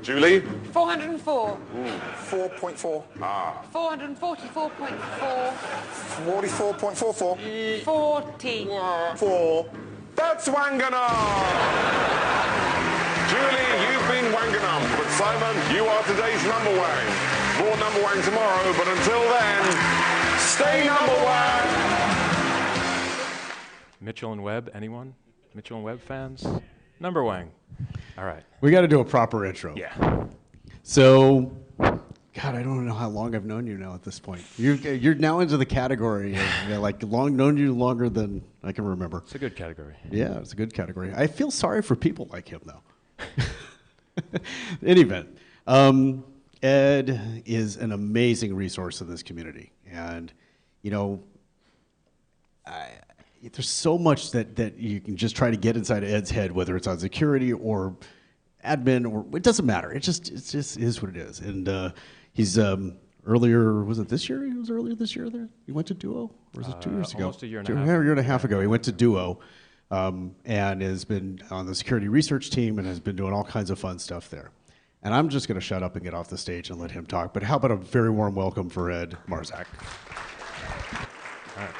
Julie? 404. 4.4. 444.4. 44.44. 40. 4. That's Wanganum! Julie, you've been Wanganum, but Simon, you are today's number wang. More number wang tomorrow, but until then, stay number wang! Mitchell and Webb, anyone? Mitchell and Webb fans? Number wang. All right. We got to do a proper intro. Yeah. So, God, I don't know how long I've known you now at this point. You're now into the category of, like, known you longer than I can remember. It's a good category. Yeah, it's a good category. I feel sorry for people like him, though. In any event, Ed is an amazing resource in this community. And, you know, there's so much that you can just try to get inside Ed's head, whether it's on security or admin, or it doesn't matter. It just is what it is. And he's earlier, was it this year? He was earlier this year there? He went to Duo? Or was it 2 years ago? Almost a year and a half. A year and a half ago. He went to Duo and has been on the security research team and has been doing all kinds of fun stuff there. And I'm just going to shut up and get off the stage and let him talk. But how about a very warm welcome for Ed Marczak? All right.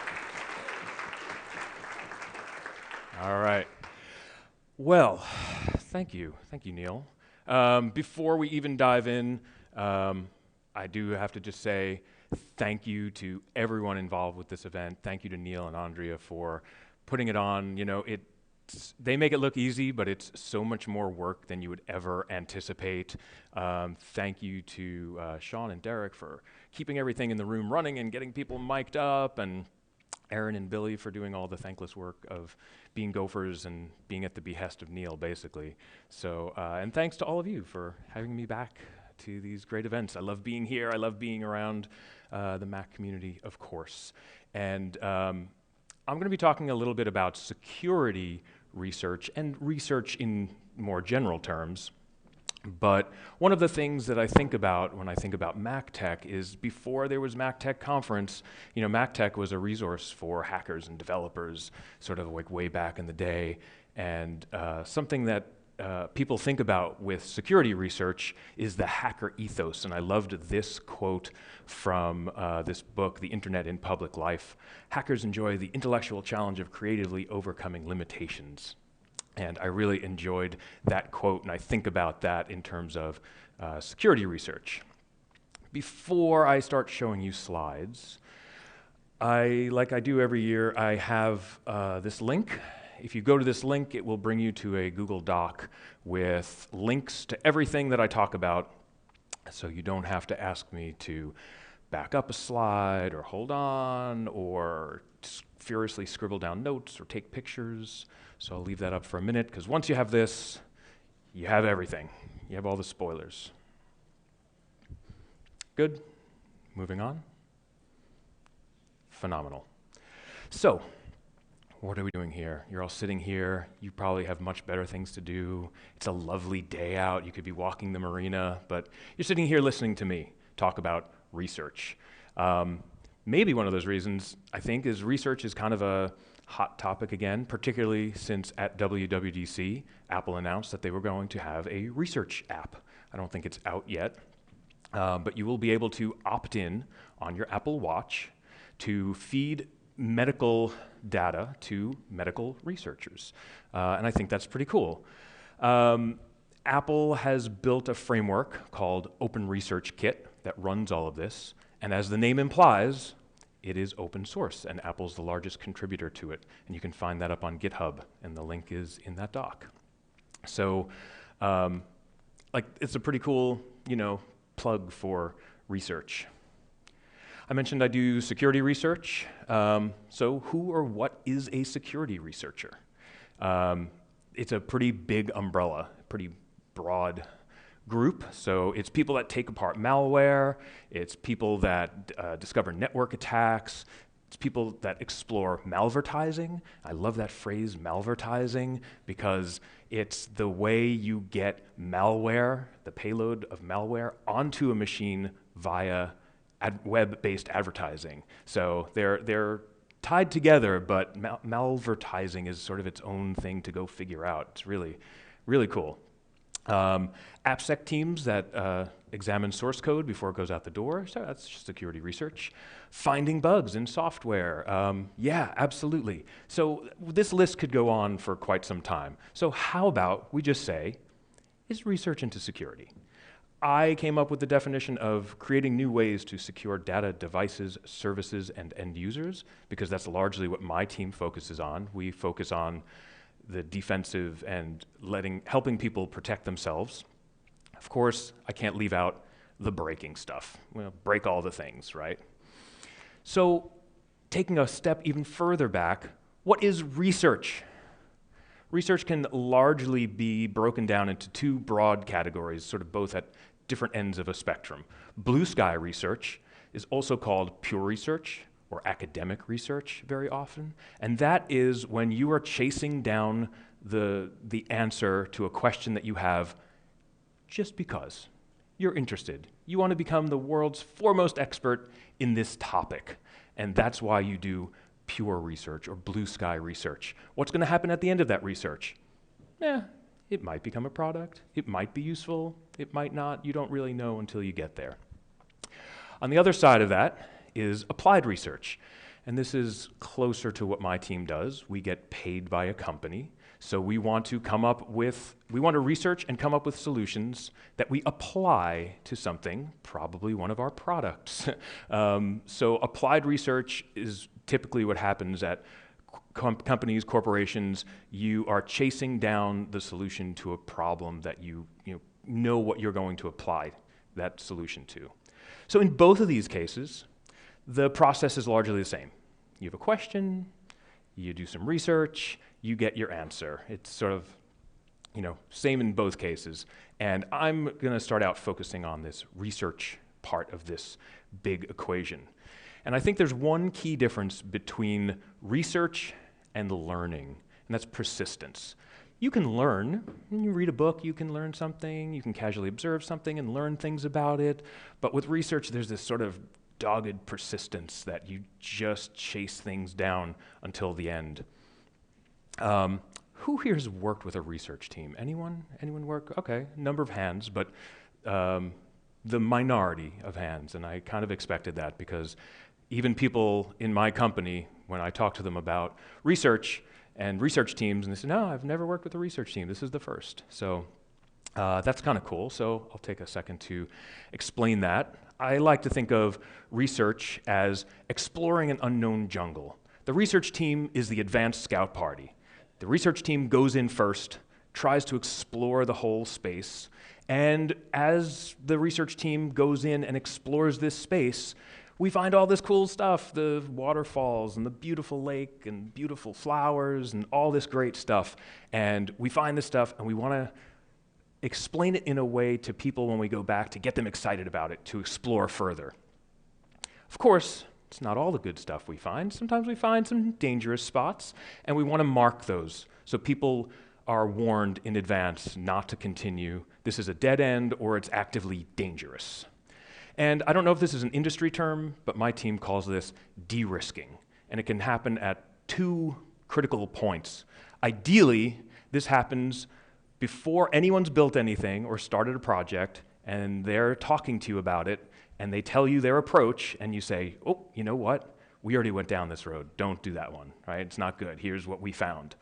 All right. Well, thank you, Neil. Before we even dive in, I do have to just say thank you to everyone involved with this event. Thank you to Neil and Andrea for putting it on. You know, they make it look easy, but it's so much more work than you would ever anticipate. Thank you to Sean and Derek for keeping everything in the room running and getting people mic'd up, and Aaron and Billy for doing all the thankless work of being gophers and being at the behest of Neil, basically. So, and thanks to all of you for having me back to these great events. I love being here. I love being around the Mac community, of course. And I'm going to be talking a little bit about security research and research in more general terms. But one of the things that I think about when I think about MacTech is before there was MacTech Conference, you know, MacTech was a resource for hackers and developers sort of like way back in the day. And something that people think about with security research is the hacker ethos. And I loved this quote from this book, The Internet in Public Life. Hackers enjoy the intellectual challenge of creatively overcoming limitations. And I really enjoyed that quote, and I think about that in terms of security research. Before I start showing you slides, like I do every year, I have this link. If you go to this link, it will bring you to a Google Doc with links to everything that I talk about, so you don't have to ask me to back up a slide or hold on or furiously scribble down notes or take pictures. So I'll leave that up for a minute, because once you have this, you have everything. You have all the spoilers. Good. Moving on. Phenomenal. So, what are we doing here? You're all sitting here. You probably have much better things to do. It's a lovely day out. You could be walking the marina, but you're sitting here listening to me talk about research. Maybe one of those reasons, I think, is research is kind of a hot topic again, particularly since at WWDC, Apple announced that they were going to have a research app. I don't think it's out yet, but you will be able to opt in on your Apple Watch to feed medical data to medical researchers. And I think that's pretty cool. Apple has built a framework called Open Research Kit that runs all of this. And as the name implies, it is open source, and Apple's the largest contributor to it. And you can find that up on GitHub, and the link is in that doc. So, it's a pretty cool, plug for research. I mentioned I do security research. So who or what is a security researcher? It's a pretty big umbrella, pretty broad group. So it's people that take apart malware, it's people that discover network attacks, it's people that explore malvertising. I love that phrase, malvertising, because it's the way you get malware, the payload of malware, onto a machine via web-based advertising. So they're tied together, but malvertising is sort of its own thing to go figure out. It's really, really cool. AppSec teams that examine source code before it goes out the door, so that's security research. Finding bugs in software, yeah, absolutely. So this list could go on for quite some time. So how about we just say, is research into security? I came up with the definition of creating new ways to secure data, devices, services, and end users, because that's largely what my team focuses on. We focus on the defensive and helping people protect themselves. Of course, I can't leave out the breaking stuff. Well, break all the things, right? So, taking a step even further back, what is research? Research can largely be broken down into two broad categories, sort of both at different ends of a spectrum. Blue sky research is also called pure research, or academic research very often, and that is when you are chasing down the answer to a question that you have just because you're interested. You want to become the world's foremost expert in this topic, and that's why you do pure research or blue sky research. What's going to happen at the end of that research? It might become a product, it might be useful, it might not. You don't really know until you get there. On the other side of that is applied research. And this is closer to what my team does. We get paid by a company. So we want to research and come up with solutions that we apply to something, probably one of our products. So applied research is typically what happens at companies, corporations. You are chasing down the solution to a problem that you know what you're going to apply that solution to. So in both of these cases, the process is largely the same. You have a question, you do some research, you get your answer. It's sort of, same in both cases. And I'm going to start out focusing on this research part of this big equation. And I think there's one key difference between research and learning, and that's persistence. You can learn, when you read a book, you can learn something, you can casually observe something and learn things about it, but with research, there's this sort of dogged persistence that you just chase things down until the end. Who here has worked with a research team? Anyone? Anyone work? Okay, number of hands, but the minority of hands, and I kind of expected that because even people in my company, when I talk to them about research and research teams, and they say, no, I've never worked with a research team. This is the first. So that's kind of cool. So I'll take a second to explain that. I like to think of research as exploring an unknown jungle. The research team is the advanced scout party. The research team goes in first, tries to explore the whole space, and as the research team goes in and explores this space, we find all this cool stuff, the waterfalls and the beautiful lake and beautiful flowers and all this great stuff. And we find this stuff and we want to explain it in a way to people when we go back to get them excited about it, to explore further. Of course, it's not all the good stuff we find. Sometimes we find some dangerous spots, and we want to mark those so people are warned in advance not to continue. This is a dead end or it's actively dangerous. And I don't know if this is an industry term, but my team calls this derisking, and it can happen at two critical points. Ideally, this happens before anyone's built anything or started a project, and they're talking to you about it, and they tell you their approach, and you say, oh, you know what? We already went down this road. Don't do that one, right? It's not good. Here's what we found.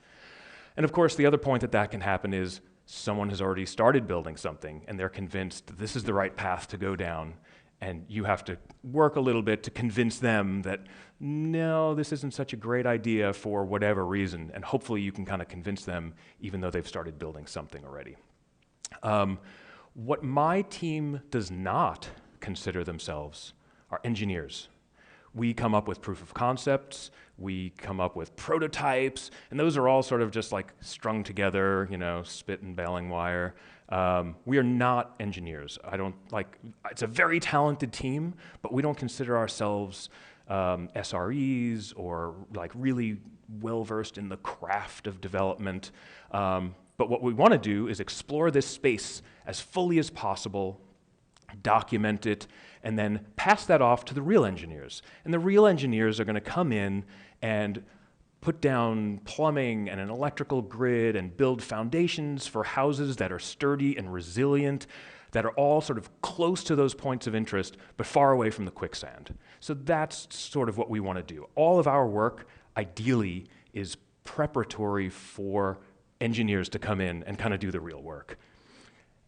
And of course, the other point that can happen is someone has already started building something, and they're convinced this is the right path to go down, and you have to work a little bit to convince them that, no, this isn't such a great idea for whatever reason, and hopefully you can kind of convince them even though they've started building something already. What my team does not consider themselves are engineers. We come up with proof of concepts, we come up with prototypes, and those are all sort of just like strung together, spit and baling wire. We are not engineers. It's a very talented team, but we don't consider ourselves SREs or like really well-versed in the craft of development. But what we want to do is explore this space as fully as possible, document it, and then pass that off to the real engineers. And the real engineers are going to come in and put down plumbing and an electrical grid and build foundations for houses that are sturdy and resilient, that are all sort of close to those points of interest, but far away from the quicksand. So that's sort of what we want to do. All of our work, ideally, is preparatory for engineers to come in and kind of do the real work.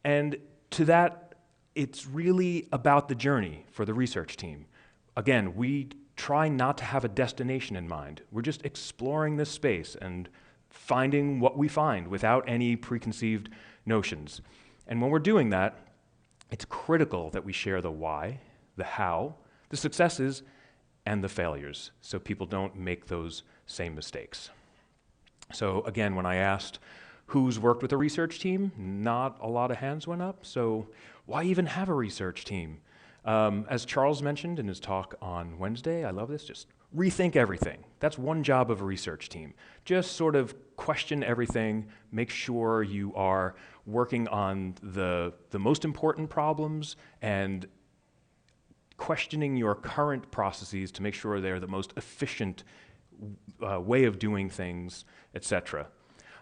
And to that, it's really about the journey for the research team. Again, we try not to have a destination in mind. We're just exploring this space and finding what we find without any preconceived notions. And when we're doing that, it's critical that we share the why, the how, the successes, and the failures, so people don't make those same mistakes. So again, when I asked who's worked with a research team, not a lot of hands went up, so why even have a research team? As Charles mentioned in his talk on Wednesday, I love this, just rethink everything. That's one job of a research team. Just sort of question everything, make sure you are working on the most important problems and questioning your current processes to make sure they're the most efficient way of doing things, etc.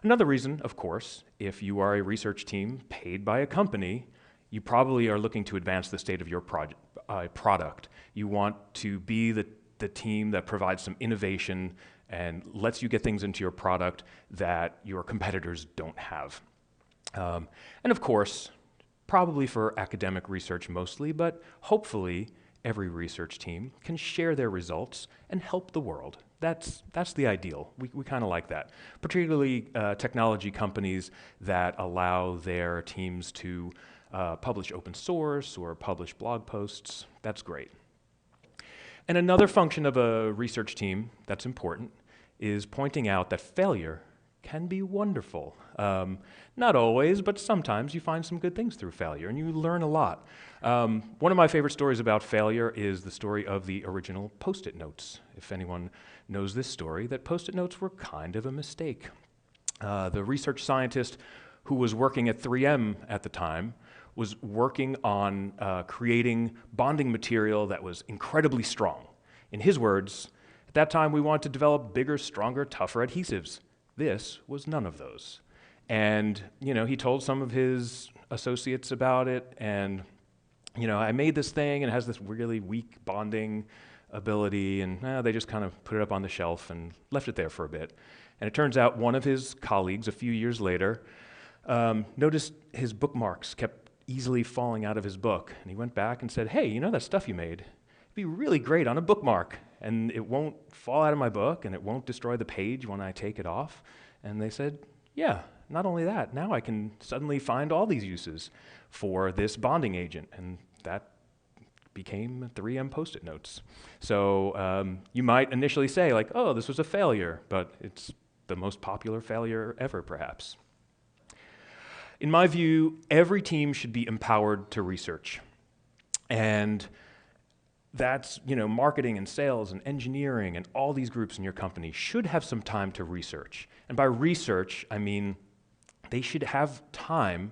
Another reason, of course, if you are a research team paid by a company, you probably are looking to advance the state of your product. You want to be the team that provides some innovation and lets you get things into your product that your competitors don't have. And of course, probably for academic research mostly, but hopefully every research team can share their results and help the world. That's the ideal. We kind of like that. Particularly technology companies that allow their teams to publish open source or publish blog posts. That's great. And another function of a research team that's important is pointing out that failure can be wonderful. Not always, but sometimes you find some good things through failure, and you learn a lot. One of my favorite stories about failure is the story of the original Post-it notes. If anyone knows this story, that Post-it notes were kind of a mistake. The research scientist who was working at 3M at the time was working on creating bonding material that was incredibly strong. In his words, at that time we wanted to develop bigger, stronger, tougher adhesives. This was none of those. And he told some of his associates about it, and I made this thing and it has this really weak bonding ability, and they just kind of put it up on the shelf and left it there for a bit. And it turns out one of his colleagues a few years later noticed his bookmarks kept easily falling out of his book, and he went back and said, "Hey, that stuff you made? It'd be really great on a bookmark, and it won't fall out of my book, and it won't destroy the page when I take it off." And they said, "Yeah, not only that, now I can suddenly find all these uses for this bonding agent," and that became 3M Post-it notes. So you might initially say, like, "Oh, this was a failure," but it's the most popular failure ever, perhaps. In my view, every team should be empowered to research. And that's, marketing and sales and engineering and all these groups in your company should have some time to research. And by research, I mean they should have time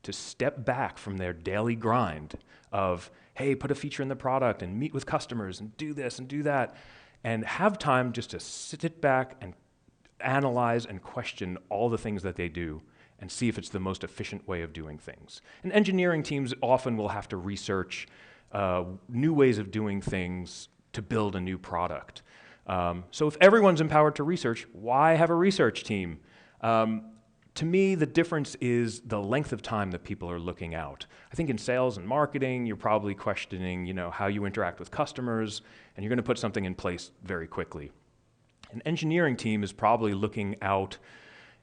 to step back from their daily grind of, hey, put a feature in the product and meet with customers and do this and do that, and have time just to sit back and analyze and question all the things that they do and see if it's the most efficient way of doing things. And engineering teams often will have to research new ways of doing things to build a new product. So if everyone's empowered to research, why have a research team? To me, the difference is the length of time that people are looking out. I think in sales and marketing, you're probably questioning, how you interact with customers, and you're going to put something in place very quickly. An engineering team is probably looking out,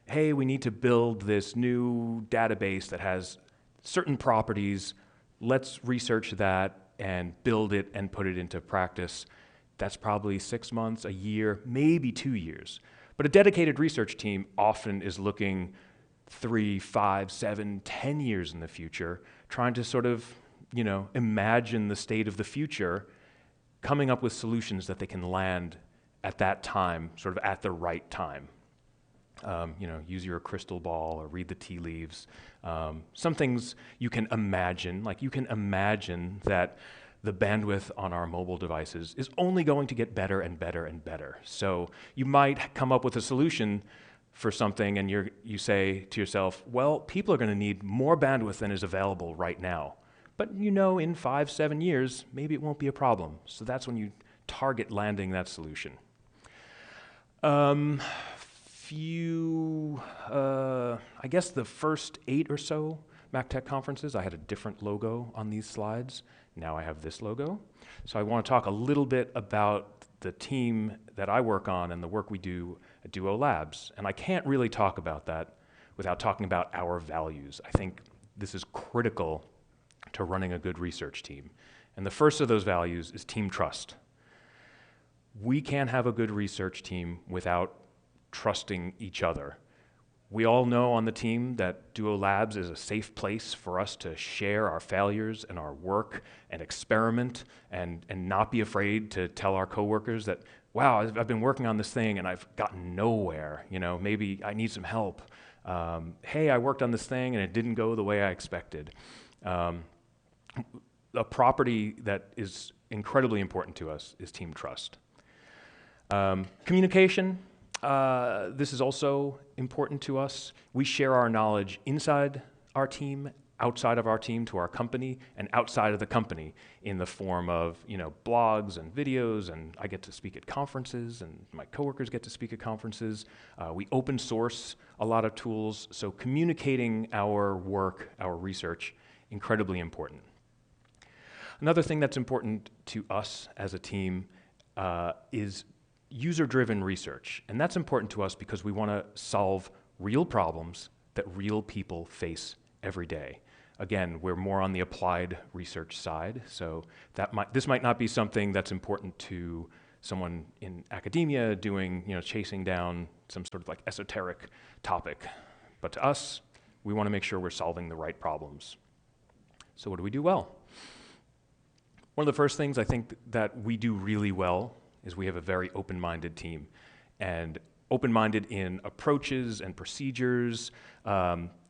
hey, we need to build this new database that has certain properties. Let's research that and build it and put it into practice. That's probably 6 months, a year, maybe 2 years. But a dedicated research team often is looking 3, 5, 7, 10 years in the future, trying to sort of, imagine the state of the future, coming up with solutions that they can land at that time, sort of at the right time. Use your crystal ball or read the tea leaves. Some things you can imagine, like you can imagine that the bandwidth on our mobile devices is only going to get better and better and better. So you might come up with a solution for something and you say to yourself, well, people are going to need more bandwidth than is available right now. But you know, in 5-7 years, maybe it won't be a problem. So that's when you target landing that solution. I guess the first 8 or so MacTech conferences, I had a different logo on these slides. Now I have this logo. So I want to talk a little bit about the team that I work on and the work we do at Duo Labs. And I can't really talk about that without talking about our values. I think this is critical to running a good research team. And the first of those values is team trust. We can't have a good research team without trusting each other. We all know on the team that Duo Labs is a safe place for us to share our failures and our work and experiment and not be afraid to tell our coworkers that, wow, I've been working on this thing and I've gotten nowhere. You know, maybe I need some help. Hey, I worked on this thing and it didn't go the way I expected. A property that is incredibly important to us is team trust. Communication. This is also important to us. We share our knowledge inside our team, outside of our team to our company, and outside of the company in the form of, you know, blogs and videos, and I get to speak at conferences, and my coworkers get to speak at conferences. We open source a lot of tools, so communicating our work, our research, incredibly important. Another thing that's important to us as a team is user-driven research, and that's important to us because we want to solve real problems that real people face every day. Again, we're more on the applied research side, so this might not be something that's important to someone in academia doing, you know, chasing down some sort of like esoteric topic, but to us, we want to make sure we're solving the right problems. So what do we do well? One of the first things I think that we do really well is we have a very open-minded team, and open-minded in approaches and procedures,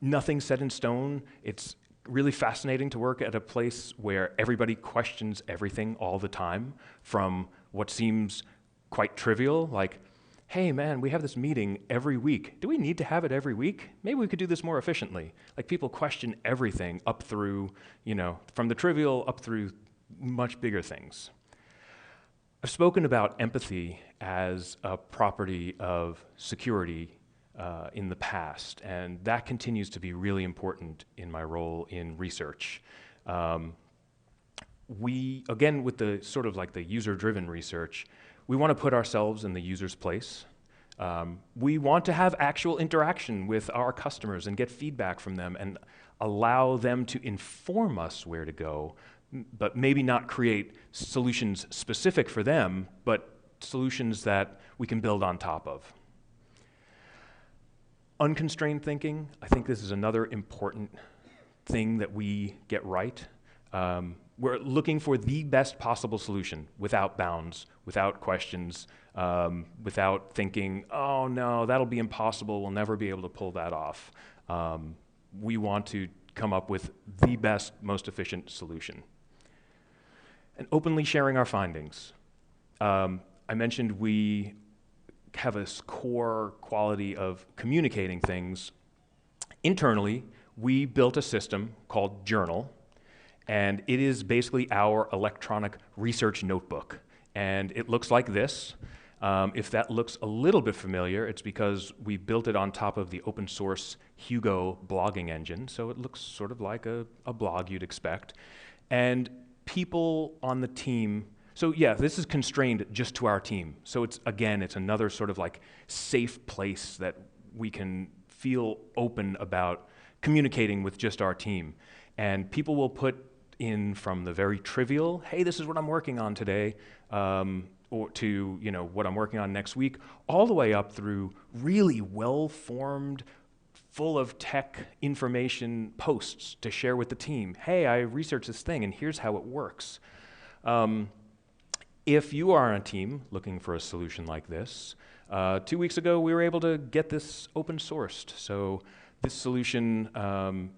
nothing set in stone. It's really fascinating to work at a place where everybody questions everything all the time, from what seems quite trivial, like, hey man, we have this meeting every week. Do we need to have it every week? Maybe we could do this more efficiently. Like, people question everything up through, you know, from the trivial up through much bigger things. I've spoken about empathy as a property of security in the past, and that continues to be really important in my role in research. We, again, with the sort of like the user-driven research, we want to put ourselves in the user's place. We want to have actual interaction with our customers and get feedback from them and allow them to inform us where to go, but maybe not create solutions specific for them, but solutions that we can build on top of. Unconstrained thinking, I think this is another important thing that we get right. We're looking for the best possible solution without bounds, without questions, without thinking, oh no, that'll be impossible, we'll never be able to pull that off. We want to come up with the best, most efficient solution. And openly sharing our findings. I mentioned we have a core quality of communicating things. Internally, we built a system called Journal, and it is basically our electronic research notebook. And it looks like this. If that looks a little bit familiar, it's because we built it on top of the open source Hugo blogging engine, so it looks sort of like a blog you'd expect. And people on the team, so yeah, this is constrained just to our team. So it's, again, it's another sort of like safe place that we can feel open about communicating with just our team. And people will put in from the very trivial, hey, this is what I'm working on today, or to, you know, what I'm working on next week, all the way up through really well-formed, full of tech information posts to share with the team. Hey, I researched this thing and here's how it works. If you are on a team looking for a solution like this, 2 weeks ago we were able to get this open sourced. So this solution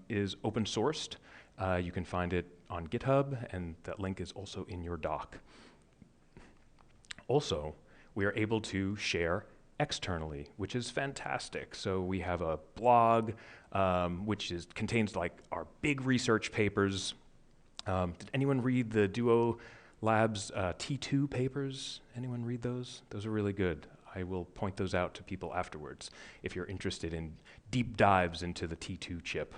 is open sourced. You can find it on GitHub, and that link is also in your doc. Also, we are able to share externally, which is fantastic. So we have a blog, which contains like our big research papers. Did anyone read the Duo Labs T2 papers? Anyone read those? Those are really good. I will point those out to people afterwards if you're interested in deep dives into the T2 chip.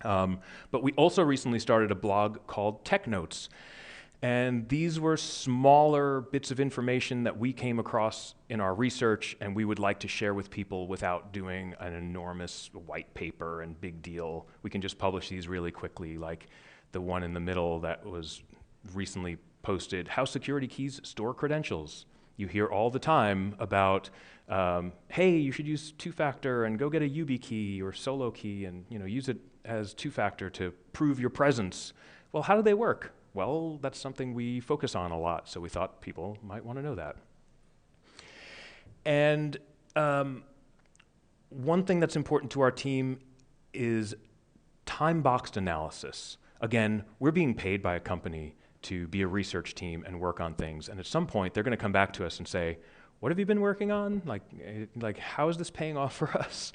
But we also recently started a blog called Tech Notes. And these were smaller bits of information that we came across in our research and we would like to share with people without doing an enormous white paper and big deal. We can just publish these really quickly, like the one in the middle that was recently posted, How Security Keys Store Credentials. You hear all the time about, hey, you should use two-factor and go get a YubiKey or solo key and use it as two-factor to prove your presence. Well, how do they work? Well, that's something we focus on a lot, so we thought people might want to know that. And one thing that's important to our team is time-boxed analysis. Again, we're being paid by a company to be a research team and work on things, and at some point they're going to come back to us and say, what have you been working on? Like how is this paying off for us?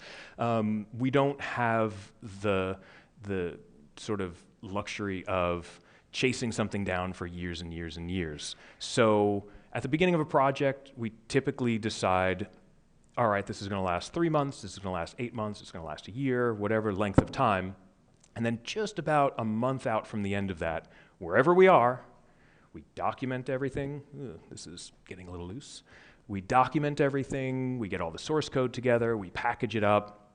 We don't have the sort of luxury of chasing something down for years and years and years. So at the beginning of a project, we typically decide, all right, this is going to last 3 months, this is going to last 8 months, it's going to last a year, whatever length of time. And then just about a month out from the end of that, wherever we are, we document everything. Ugh, this is getting a little loose. We document everything, we get all the source code together, we package it up,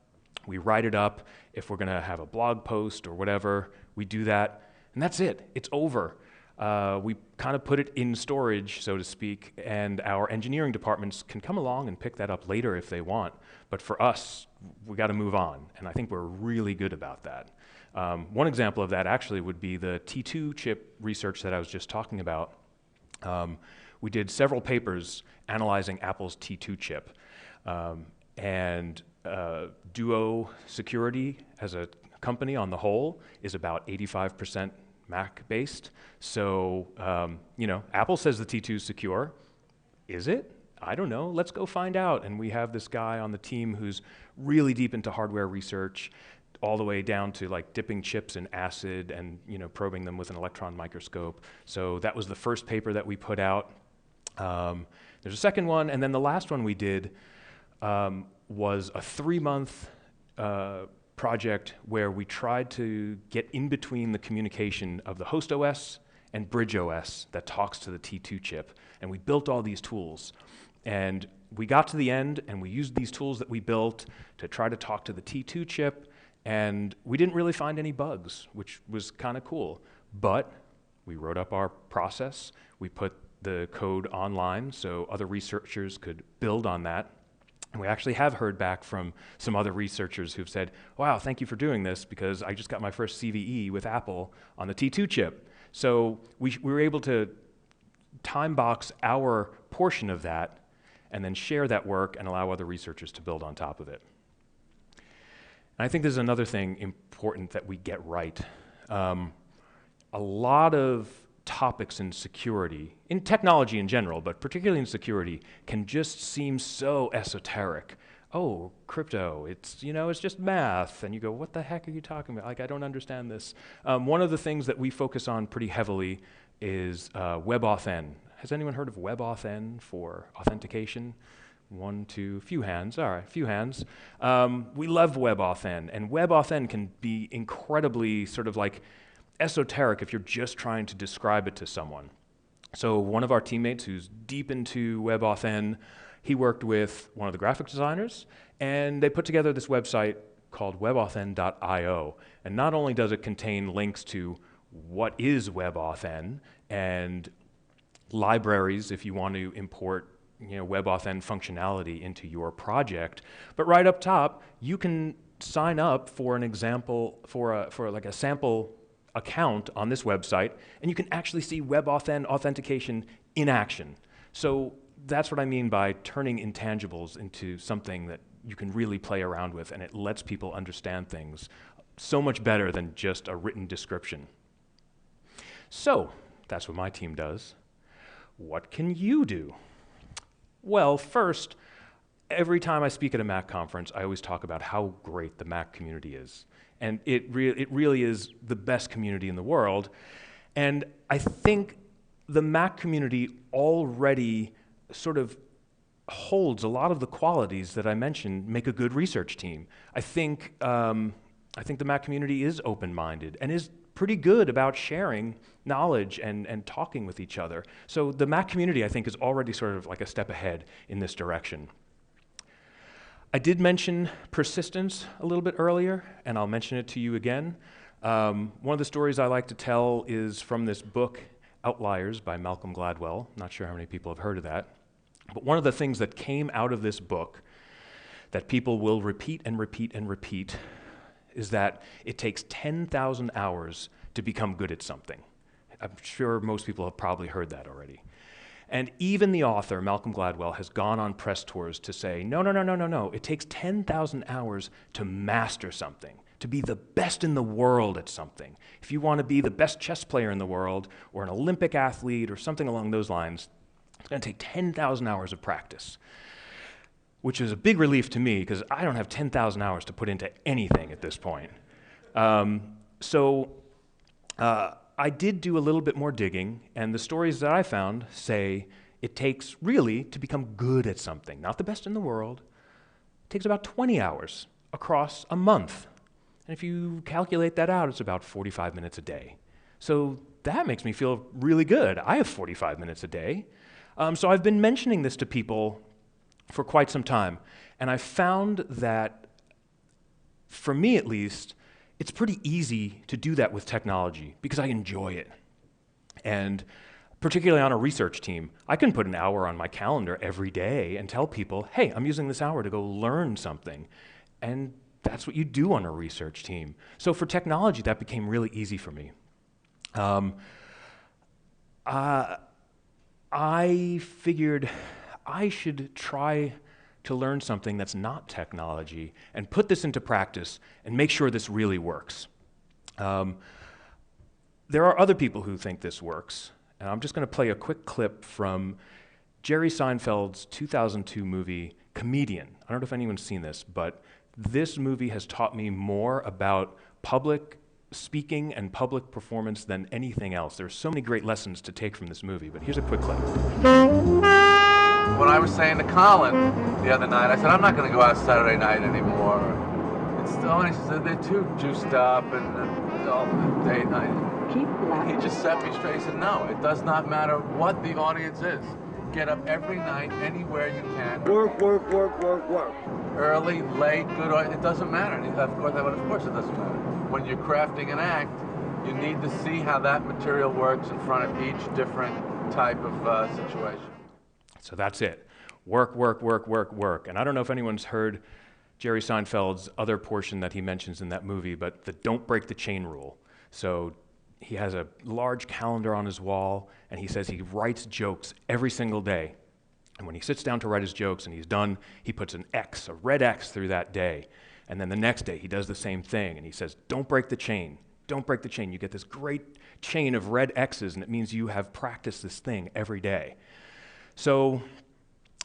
we write it up. If we're going to have a blog post or whatever, we do that. And that's it. It's over. We kind of put it in storage, so to speak, and our engineering departments can come along and pick that up later if they want. But for us, we got to move on, and I think we're really good about that. One example of that actually would be the T2 chip research that I was just talking about. We did several papers analyzing Apple's T2 chip, and Duo Security as a company on the whole is about 85% Mac-based. So, Apple says the T2 is secure. Is it? I don't know. Let's go find out. And we have this guy on the team who's really deep into hardware research, all the way down to like dipping chips in acid and probing them with an electron microscope. So that was the first paper that we put out. There's a second one, and then the last one we did was a 3-month project where we tried to get in between the communication of the host OS and bridge OS that talks to the T2 chip. And we built all these tools. And we got to the end, and we used these tools that we built to try to talk to the T2 chip, and we didn't really find any bugs, which was kind of cool. But we wrote up our process. We put the code online so other researchers could build on that. And we actually have heard back from some other researchers who've said, wow, thank you for doing this because I just got my first CVE with Apple on the T2 chip. So we were able to time box our portion of that and then share that work and allow other researchers to build on top of it. And I think there's another thing important that we get right. A lot of topics in security, in technology in general, but particularly in security, can just seem so esoteric. Oh, crypto, it's just math. And you go, what the heck are you talking about? Like, I don't understand this. One of the things that we focus on pretty heavily is WebAuthn. Has anyone heard of WebAuthn for authentication? 1, 2, few hands. All right, few hands. We love WebAuthn, and WebAuthn can be incredibly sort of like esoteric if you're just trying to describe it to someone. So one of our teammates who's deep into WebAuthn, he worked with one of the graphic designers, and they put together this website called webauthn.io. And not only does it contain links to what is WebAuthn and libraries if you want to import WebAuthn functionality into your project, but right up top, you can sign up for an example, for like a sample account on this website, and you can actually see WebAuthn authentication in action. So that's what I mean by turning intangibles into something that you can really play around with, and it lets people understand things so much better than just a written description. So, that's what my team does. What can you do? Well, first, every time I speak at a Mac conference, I always talk about how great the Mac community is. And it really is the best community in the world. And I think the Mac community already sort of holds a lot of the qualities that I mentioned make a good research team. I think the Mac community is open-minded and is pretty good about sharing knowledge and talking with each other. So the Mac community, I think, is already sort of like a step ahead in this direction. I did mention persistence a little bit earlier, and I'll mention it to you again. One of the stories I like to tell is from this book, Outliers by Malcolm Gladwell. Not sure how many people have heard of that. But one of the things that came out of this book that people will repeat and repeat and repeat is that it takes 10,000 hours to become good at something. I'm sure most people have probably heard that already. And even the author, Malcolm Gladwell, has gone on press tours to say, no, it takes 10,000 hours to master something, to be the best in the world at something. If you want to be the best chess player in the world, or an Olympic athlete, or something along those lines, it's going to take 10,000 hours of practice, which is a big relief to me, because I don't have 10,000 hours to put into anything at this point. I did do a little bit more digging, and the stories that I found say it takes really to become good at something, not the best in the world. It takes about 20 hours across a month. And if you calculate that out, it's about 45 minutes a day. So that makes me feel really good. I have 45 minutes a day. So I've been mentioning this to people for quite some time, and I found that, for me at least, it's pretty easy to do that with technology because I enjoy it. And particularly on a research team, I can put an hour on my calendar every day and tell people, hey, I'm using this hour to go learn something. And that's what you do on a research team. So for technology, that became really easy for me. I figured I should try to learn something that's not technology and put this into practice and make sure this really works. There are other people who think this works, and I'm just going to play a quick clip from Jerry Seinfeld's 2002 movie, Comedian. I don't know if anyone's seen this, but this movie has taught me more about public speaking and public performance than anything else. There are so many great lessons to take from this movie, but here's a quick clip. When I was saying to Colin the other night, I said, I'm not going to go out Saturday night anymore. It's still, he said, they're too juiced up and all date night. Keep laughing. He just set me straight. He said, no, it does not matter what the audience is. Get up every night, anywhere you can. Work. Early, late, good, it doesn't matter. And of course it doesn't matter. When you're crafting an act, you need to see how that material works in front of each different type of situation. So that's it. Work. And I don't know if anyone's heard Jerry Seinfeld's other portion that he mentions in that movie, but the don't break the chain rule. So he has a large calendar on his wall, and he says he writes jokes every single day. And when he sits down to write his jokes and he's done, he puts an X, a red X through that day. And then the next day he does the same thing, and he says, don't break the chain. Don't break the chain. You get this great chain of red X's, and it means you have practiced this thing every day. So,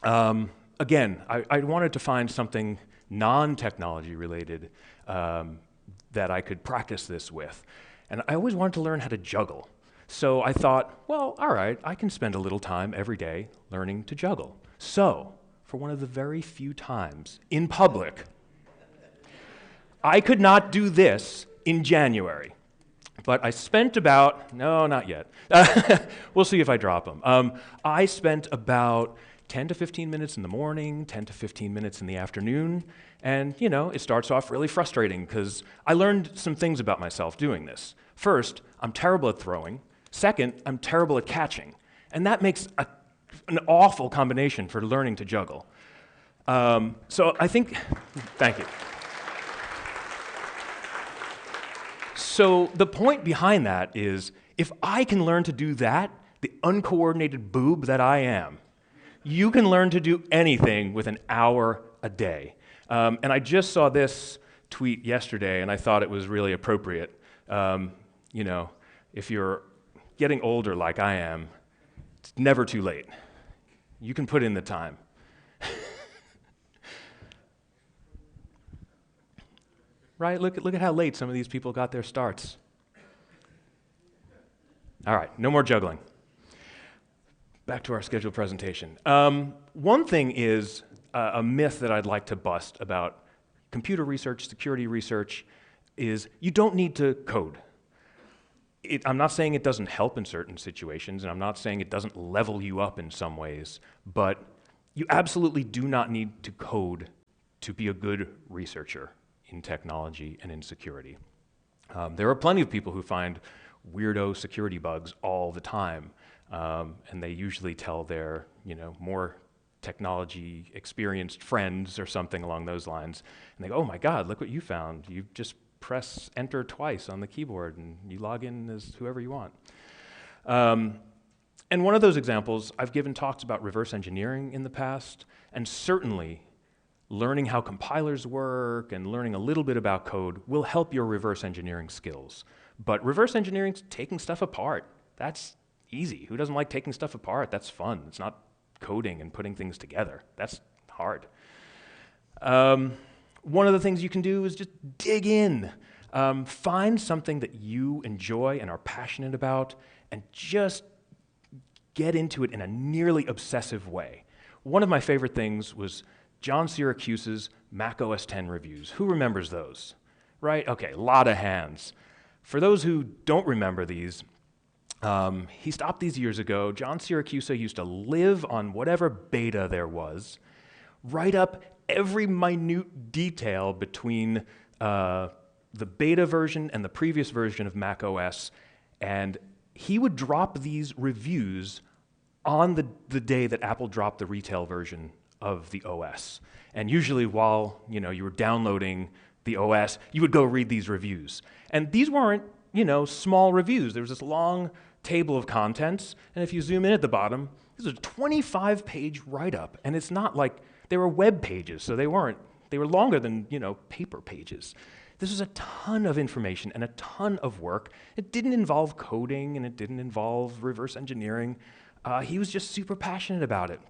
again, I wanted to find something non-technology related that I could practice this with. And I always wanted to learn how to juggle. So I thought, well, all right, I can spend a little time every day learning to juggle. So, for one of the very few times in public, I could not do this in January. But I spent about, no, not yet. We'll see if I drop them. I spent about 10 to 15 minutes in the morning, 10 to 15 minutes in the afternoon, and you know, it starts off really frustrating because I learned some things about myself doing this. First, I'm terrible at throwing. Second, I'm terrible at catching. And that makes an awful combination for learning to juggle. So I think, thank you. So the point behind that is, if I can learn to do that, the uncoordinated boob that I am, you can learn to do anything with an hour a day. And I just saw this tweet yesterday, and I thought it was really appropriate. You know, if you're getting older like I am, it's never too late. You can put in the time. Right? Look at how late some of these people got their starts. All right, no more juggling. Back to our scheduled presentation. One thing is a myth that I'd like to bust about computer research, security research, is you don't need to code. I'm not saying it doesn't help in certain situations, and I'm not saying it doesn't level you up in some ways, but you absolutely do not need to code to be a good researcher in technology and in security. There are plenty of people who find weirdo security bugs all the time, and they usually tell their more technology experienced friends or something along those lines, and they go, "Oh my God, look what you found. You just press enter twice on the keyboard and you log in as whoever you want." And one of those examples, I've given talks about reverse engineering in the past, and certainly learning how compilers work and learning a little bit about code will help your reverse engineering skills. But reverse engineering's taking stuff apart. That's easy. Who doesn't like taking stuff apart? That's fun. It's not coding and putting things together. That's hard. One of the things you can do is just dig in. Find something that you enjoy and are passionate about and just get into it in a nearly obsessive way. One of my favorite things was John Syracuse's Mac OS X reviews. Who remembers those? Right? Okay, a lot of hands. For those who don't remember these, he stopped these years ago. John Syracuse used to live on whatever beta there was, write up every minute detail between the beta version and the previous version of Mac OS, and he would drop these reviews on the day that Apple dropped the retail version of the OS. And usually while you were downloading the OS, you would go read these reviews. And these weren't small reviews. There was this long table of contents, and if you zoom in at the bottom, this is a 25-page write-up, and it's not like they were web pages, so they were longer than paper pages. This was a ton of information and a ton of work. It didn't involve coding, and it didn't involve reverse engineering. He was just super passionate about it.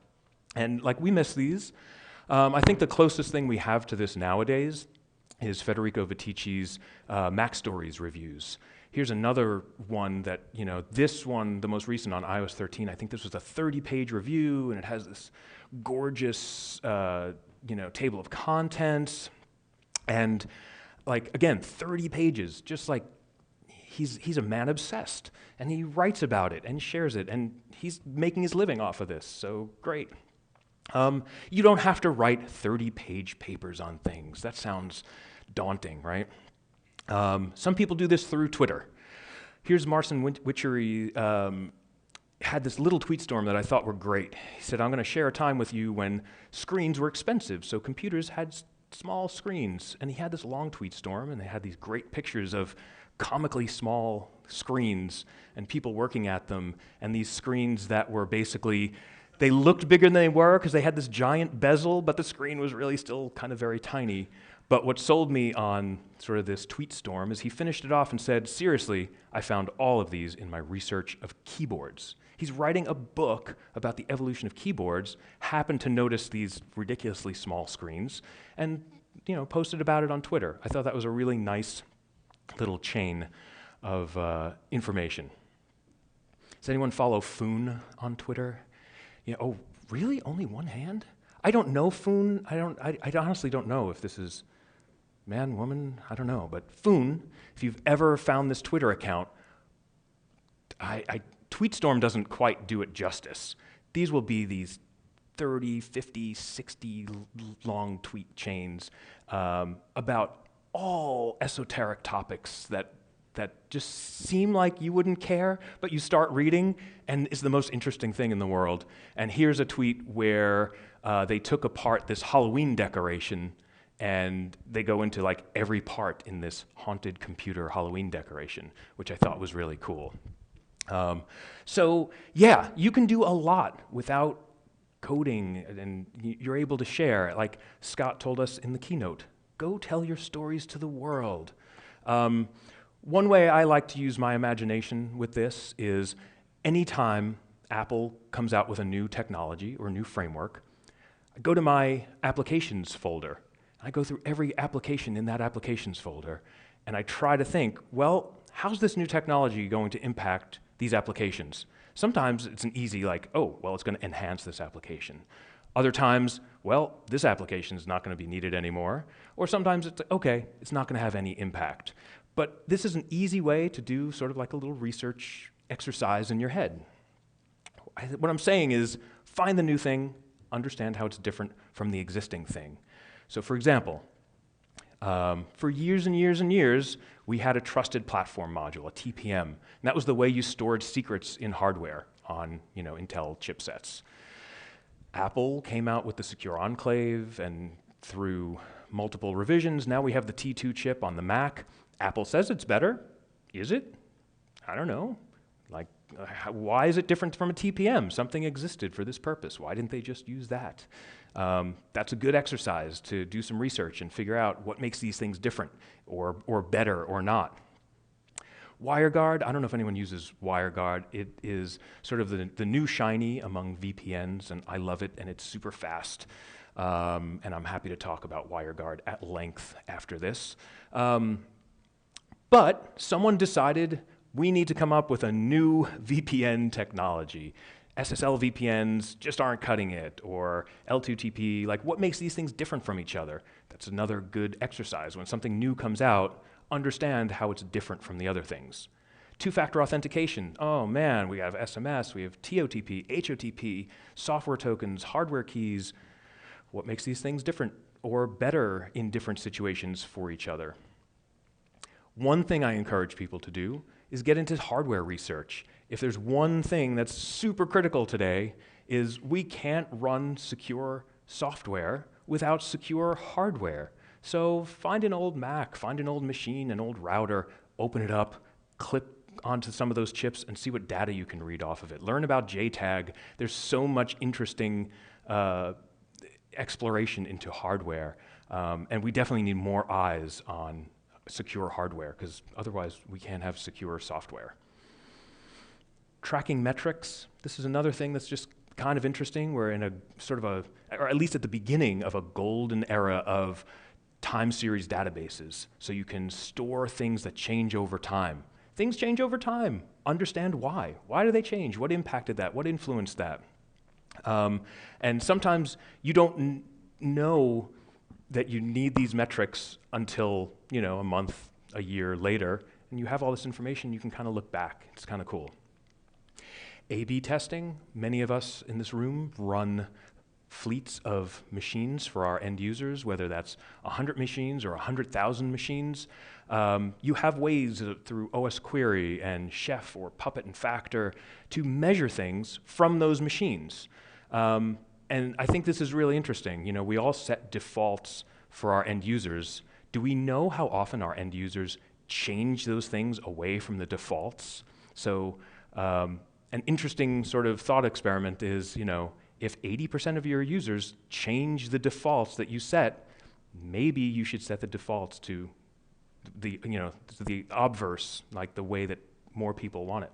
And we miss these. I think the closest thing we have to this nowadays is Federico Vitici's Mac Stories reviews. Here's another one that, this one, the most recent on iOS 13, I think this was a 30-page review, and it has this gorgeous, table of contents. And, again, 30 pages, just he's a man obsessed, and he writes about it and shares it, and he's making his living off of this, so great. You don't have to write 30-page papers on things. That sounds daunting, right? Some people do this through Twitter. Here's Marcin Witchery, had this little tweet storm that I thought were great. He said, "I'm going to share a time with you when screens were expensive, so computers had small screens." And he had this long tweet storm, and they had these great pictures of comically small screens and people working at them, and these screens that were basically, they looked bigger than they were because they had this giant bezel, but the screen was really still kind of very tiny. But what sold me on sort of this tweet storm is he finished it off and said, "Seriously, I found all of these in my research of keyboards." He's writing a book about the evolution of keyboards, happened to notice these ridiculously small screens, and posted about it on Twitter. I thought that was a really nice little chain of information. Does anyone follow Foon on Twitter? Oh, really? Only one hand? I don't know Foon. I honestly don't know if this is man, woman, I don't know. But Foon, if you've ever found this Twitter account, Tweetstorm doesn't quite do it justice. These will be these 30, 50, 60 long tweet chains about all esoteric topics that just seem like you wouldn't care, but you start reading, and it's the most interesting thing in the world. And here's a tweet where they took apart this Halloween decoration, and they go into every part in this haunted computer Halloween decoration, which I thought was really cool. So yeah, you can do a lot without coding, and you're able to share. Like Scott told us in the keynote, go tell your stories to the world. One way I like to use my imagination with this is anytime Apple comes out with a new technology or a new framework, I go to my applications folder. I go through every application in that applications folder, and I try to think, well, how's this new technology going to impact these applications? Sometimes it's an easy, like, oh, well, it's going to enhance this application. Other times, well, this application is not going to be needed anymore. Or sometimes it's, okay, it's not going to have any impact. But this is an easy way to do sort of like a little research exercise in your head. What I'm saying is, find the new thing, understand how it's different from the existing thing. So for example, for years and years and years, we had a trusted platform module, a TPM. And that was the way you stored secrets in hardware on Intel chipsets. Apple came out with the Secure Enclave, and through multiple revisions, now we have the T2 chip on the Mac. Apple says it's better. Is it? I don't know. Like, why is it different from a TPM? Something existed for this purpose. Why didn't they just use that? That's a good exercise to do some research and figure out what makes these things different or better or not. Wireguard, I don't know if anyone uses Wireguard. It is sort of the new shiny among VPNs, and I love it, and it's super fast. And I'm happy to talk about Wireguard at length after this. But someone decided we need to come up with a new VPN technology. SSL VPNs just aren't cutting it, or L2TP, like what makes these things different from each other? That's another good exercise. When something new comes out, understand how it's different from the other things. Two-factor authentication, oh man, we have SMS, we have TOTP, HOTP, software tokens, hardware keys. What makes these things different or better in different situations for each other? One thing I encourage people to do is get into hardware research. If there's one thing that's super critical today, is we can't run secure software without secure hardware. So find an old Mac, find an old machine, an old router, open it up, click onto some of those chips and see what data you can read off of it. Learn about JTAG. There's so much interesting exploration into hardware, and we definitely need more eyes on secure hardware, because otherwise we can't have secure software. Tracking metrics, this is another thing that's just kind of interesting. We're in a sort of a, or at least at the beginning of a golden era of time series databases. So you can store things that change over time. Things change over time. Understand why. Why do they change? What impacted that? What influenced that? And sometimes you don't know that you need these metrics until, a month, a year later, and you have all this information, you can kind of look back. It's kind of cool. A/B testing, many of us in this room run fleets of machines for our end users, whether that's 100 machines or 100,000 machines. You have ways through OS Query and Chef or Puppet and Factor to measure things from those machines. And I think this is really interesting. We all set defaults for our end users. Do we know how often our end users change those things away from the defaults? So an interesting sort of thought experiment is, if 80% of your users change the defaults that you set, maybe you should set the defaults to the obverse, like the way that more people want it.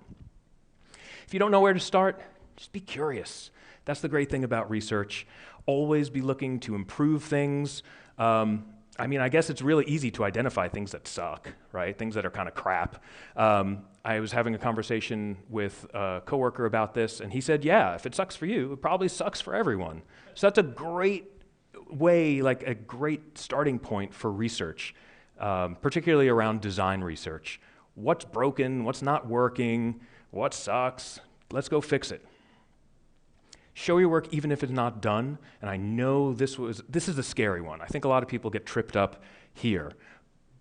If you don't know where to start, just be curious. That's the great thing about research. Always be looking to improve things. I guess it's really easy to identify things that suck, right? Things that are kind of crap. I was having a conversation with a coworker about this, and he said, yeah, if it sucks for you, it probably sucks for everyone. So that's a great way, like a great starting point for research, particularly around design research. What's broken? What's not working? What sucks? Let's go fix it. Show your work even if it's not done, and I know this is a scary one. I think a lot of people get tripped up here.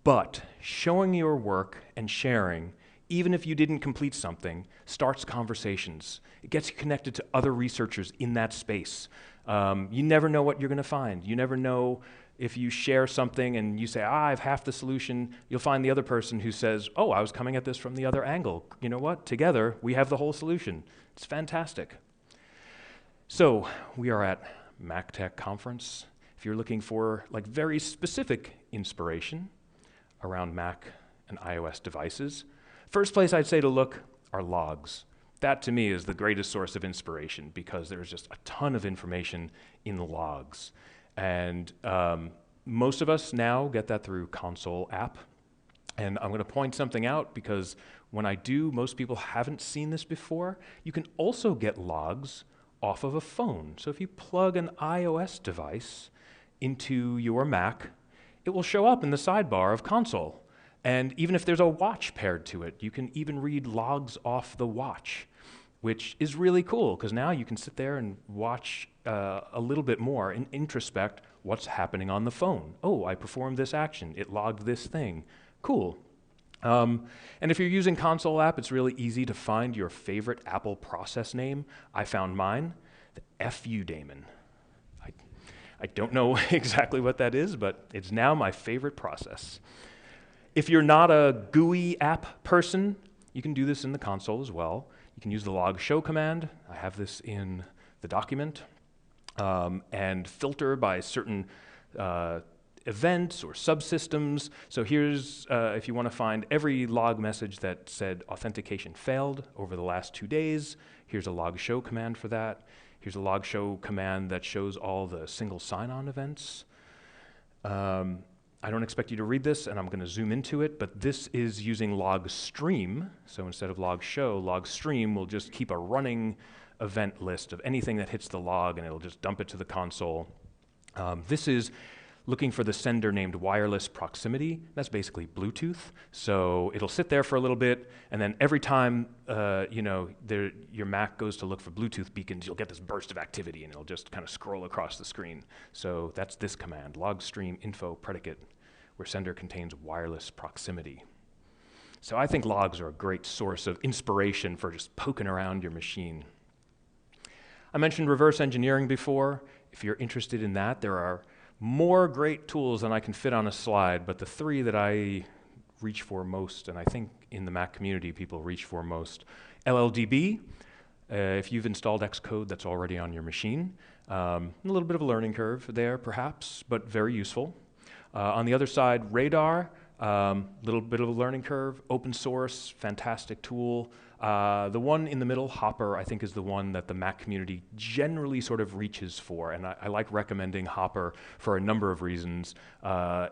But showing your work and sharing, even if you didn't complete something, starts conversations. It gets you connected to other researchers in that space. You never know what you're going to find. You never know if you share something and you say, I have half the solution, you'll find the other person who says, oh, I was coming at this from the other angle. You know what? Together, we have the whole solution. It's fantastic. So we are at MacTech Conference. If you're looking for very specific inspiration around Mac and iOS devices, first place I'd say to look are logs. That to me is the greatest source of inspiration because there's just a ton of information in the logs. And most of us now get that through Console app. And I'm going to point something out because when I do, most people haven't seen this before. You can also get logs off of a phone. So if you plug an iOS device into your Mac, it will show up in the sidebar of Console. And even if there's a watch paired to it, you can even read logs off the watch, which is really cool because now you can sit there and watch a little bit more and introspect what's happening on the phone. Oh, I performed this action. It logged this thing. Cool. And if you're using Console app, it's really easy to find your favorite Apple process name. I found mine, the FU daemon. I don't know exactly what that is, but it's now my favorite process. If you're not a GUI app person, you can do this in the console as well. You can use the log show command. I have this in the document. And filter by certain events or subsystems. So here's, if you want to find every log message that said authentication failed over the last 2 days, here's a log show command for that. Here's a log show command that shows all the single sign-on events. I don't expect you to read this, and I'm going to zoom into it, but this is using log stream. So instead of log show, log stream will just keep a running event list of anything that hits the log, and it'll just dump it to the console. This is looking for the sender named wireless proximity. That's basically Bluetooth. So it'll sit there for a little bit, and then every time your Mac goes to look for Bluetooth beacons, you'll get this burst of activity, and it'll just kind of scroll across the screen. So that's this command, log stream info predicate, where sender contains wireless proximity. So I think logs are a great source of inspiration for just poking around your machine. I mentioned reverse engineering before. If you're interested in that, there are more great tools than I can fit on a slide, but the three that I reach for most, and I think in the Mac community people reach for most, LLDB. If you've installed Xcode, that's already on your machine. A little bit of a learning curve there, perhaps, but very useful. On the other side, Radar, little bit of a learning curve, open source, fantastic tool. The one in the middle, Hopper, I think is the one that the Mac community generally sort of reaches for, and I like recommending Hopper for a number of reasons. I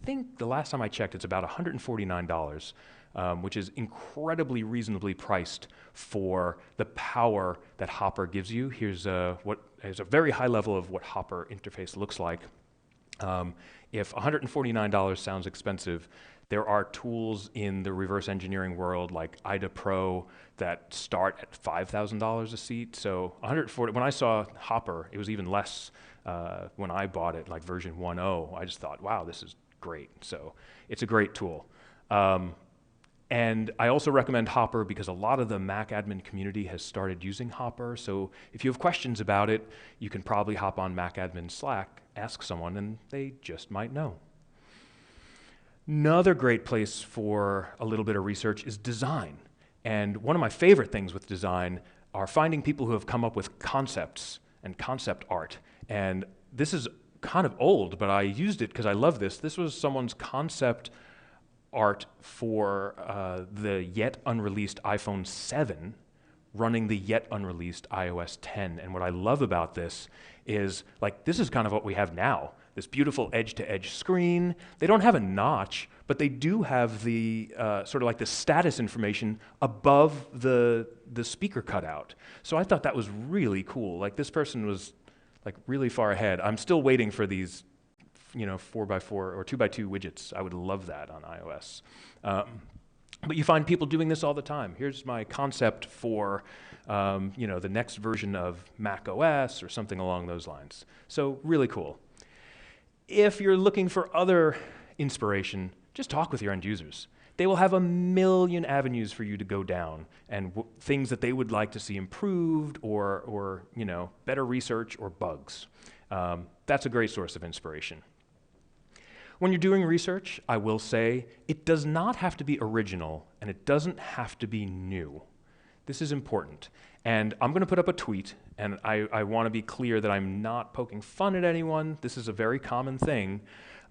think the last time I checked, it's about $149, which is incredibly reasonably priced for the power that Hopper gives you. Here's what is a very high level of what Hopper interface looks like. If $149 sounds expensive, there are tools in the reverse engineering world like IDA Pro that start at $5,000 a seat. So when I saw Hopper, it was even less when I bought it, like version 1.0. I just thought, wow, this is great. So it's a great tool. And I also recommend Hopper because a lot of the Mac admin community has started using Hopper. So if you have questions about it, you can probably hop on Mac admin Slack, ask someone, and they just might know. Another great place for a little bit of research is design. And one of my favorite things with design are finding people who have come up with concepts and concept art. And this is kind of old, but I used it because I love this. This was someone's concept art for the yet unreleased iPhone 7 running the yet unreleased iOS 10. And what I love about this is, like, this is kind of what we have now. This beautiful edge-to-edge screen. They don't have a notch, but they do have the sort of like the status information above the speaker cutout. So I thought that was really cool. Like, this person was like really far ahead. I'm still waiting for these 4x4 or 2x2 widgets. I would love that on iOS. But you find people doing this all the time. Here's my concept for the next version of Mac OS or something along those lines. So really cool. If you're looking for other inspiration, just talk with your end users. They will have a million avenues for you to go down and things that they would like to see improved or better research or bugs. That's a great source of inspiration. When you're doing research, I will say, it does not have to be original and it doesn't have to be new. This is important. And I'm going to put up a tweet, and I want to be clear that I'm not poking fun at anyone. This is a very common thing.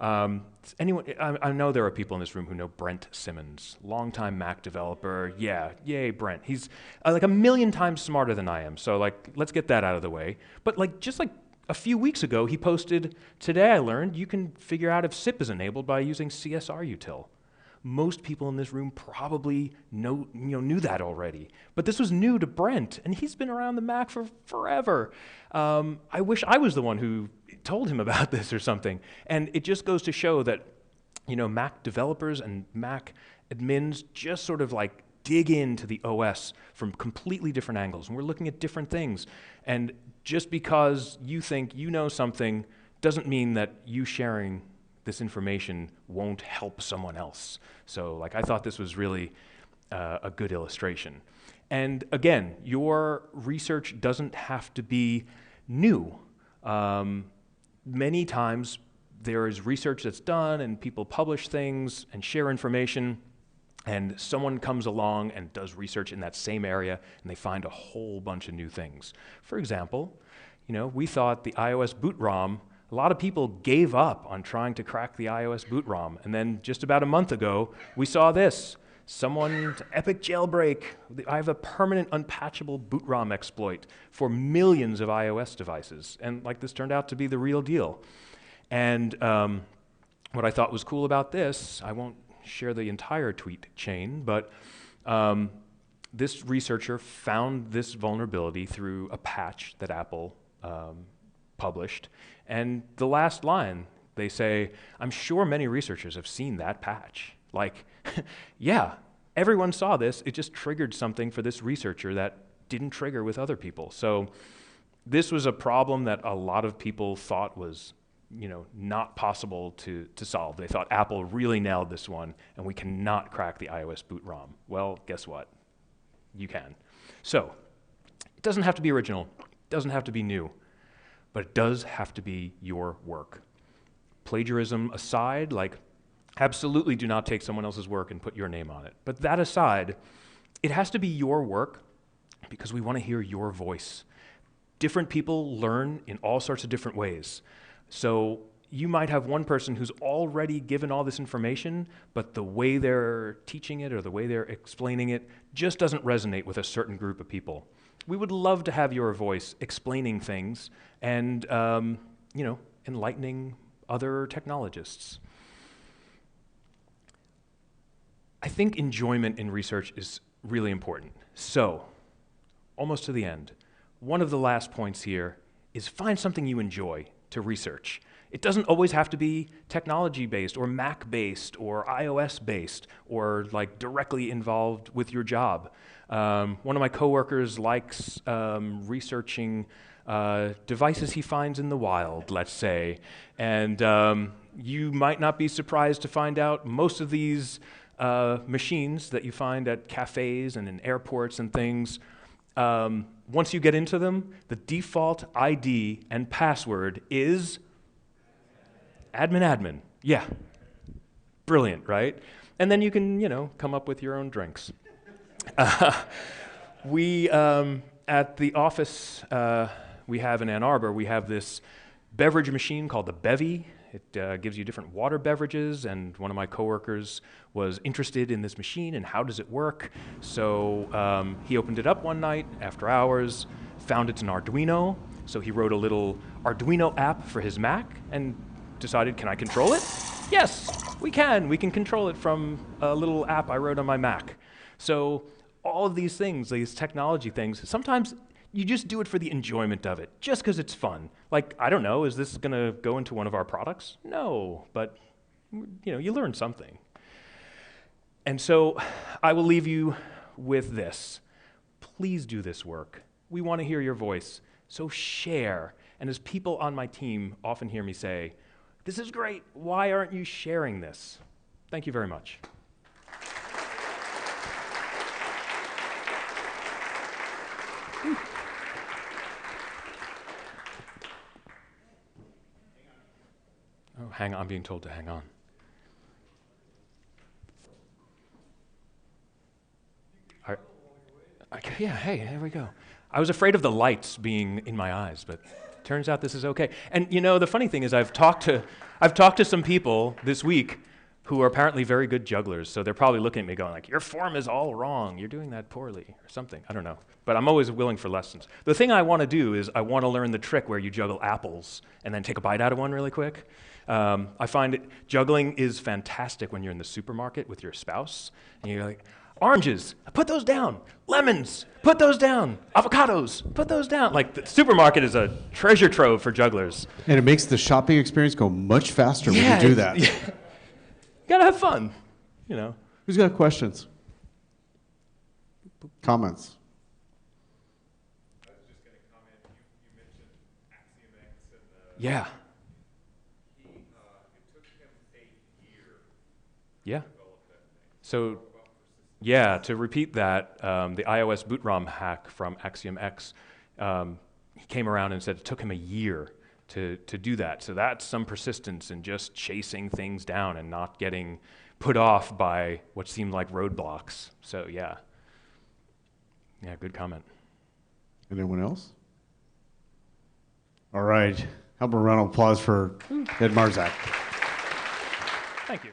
I know there are people in this room who know Brent Simmons, longtime Mac developer. Yeah, yay, Brent. He's like a million times smarter than I am. So like, let's get that out of the way. But like, just like a few weeks ago, he posted, "Today I learned you can figure out if SIP is enabled by using CSR util." Most people in this room probably knew that already. But this was new to Brent, and he's been around the Mac for forever. I wish I was the one who told him about this or something. And it just goes to show that, Mac developers and Mac admins just sort of like dig into the OS from completely different angles. And we're looking at different things. And just because you think you know something doesn't mean that you sharing this information won't help someone else. So like, I thought this was really a good illustration. And again, your research doesn't have to be new. Many times there is research that's done and people publish things and share information, and someone comes along and does research in that same area and they find a whole bunch of new things. For example, we thought the iOS boot ROM, a lot of people gave up on trying to crack the iOS boot ROM, and then just about a month ago, we saw this. Someone's epic jailbreak. I have a permanent unpatchable boot ROM exploit for millions of iOS devices, and like, this turned out to be the real deal. And what I thought was cool about this, I won't share the entire tweet chain, but this researcher found this vulnerability through a patch that Apple published. And the last line, they say, "I'm sure many researchers have seen that patch." Like, yeah, everyone saw this. It just triggered something for this researcher that didn't trigger with other people. So this was a problem that a lot of people thought was, not possible to solve. They thought Apple really nailed this one, and we cannot crack the iOS boot ROM. Well, guess what? You can. So it doesn't have to be original. It doesn't have to be new. But it does have to be your work. Plagiarism aside, like, absolutely do not take someone else's work and put your name on it. But that aside, it has to be your work because we want to hear your voice. Different people learn in all sorts of different ways. So you might have one person who's already given all this information, but the way they're teaching it or the way they're explaining it just doesn't resonate with a certain group of people. We would love to have your voice explaining things and, enlightening other technologists. I think enjoyment in research is really important. So, almost to the end, one of the last points here is find something you enjoy to research. It doesn't always have to be technology-based or Mac-based or iOS-based or like directly involved with your job. One of my coworkers likes researching devices he finds in the wild, let's say. And you might not be surprised to find out most of these machines that you find at cafes and in airports and things, once you get into them, the default ID and password is admin. Yeah. Brilliant, right? And then you can, come up with your own drinks. We, at the office we have in Ann Arbor, we have this beverage machine called the Bevy. It gives you different water beverages, and one of my coworkers was interested in this machine and how does it work. So he opened it up one night after hours, found it's an Arduino, so he wrote a little Arduino app for his Mac and decided, can I control it? Yes, we can. We can control it from a little app I wrote on my Mac. So all of these things, these technology things, sometimes you just do it for the enjoyment of it, just because it's fun. Like, I don't know, is this going to go into one of our products? No, but you learn something. And so I will leave you with this. Please do this work. We want to hear your voice, so share. And as people on my team often hear me say, this is great, why aren't you sharing this? Thank you very much. Oh, hang on, I'm being told to hang on. All right. Yeah, hey, there we go. I was afraid of the lights being in my eyes, but Turns out this is okay. And you know, the funny thing is I've talked to some people this week who are apparently very good jugglers. So they're probably looking at me going like, your form is all wrong. You're doing that poorly or something. I don't know. But I'm always willing for lessons. The thing I want to do is I want to learn the trick where you juggle apples and then take a bite out of one really quick. I find juggling is fantastic when you're in the supermarket with your spouse and you're like, oranges, put those down. Lemons, put those down. Avocados, put those down. Like the supermarket is a treasure trove for jugglers. And it makes the shopping experience go much faster when you do that. Yeah. Gotta have fun, you know. Who's got questions? Comments? I was just going to comment, you mentioned Axiom X and Yeah. it took him a year Yeah. to develop that thing. So, yeah, to repeat that, the iOS boot ROM hack from Axiom X, he came around and said it took him a year to do that. So that's some persistence in just chasing things down and not getting put off by what seemed like roadblocks. So, yeah. Yeah, good comment. Anyone else? All right. How about a round of applause for Ed Marczak? Thank you.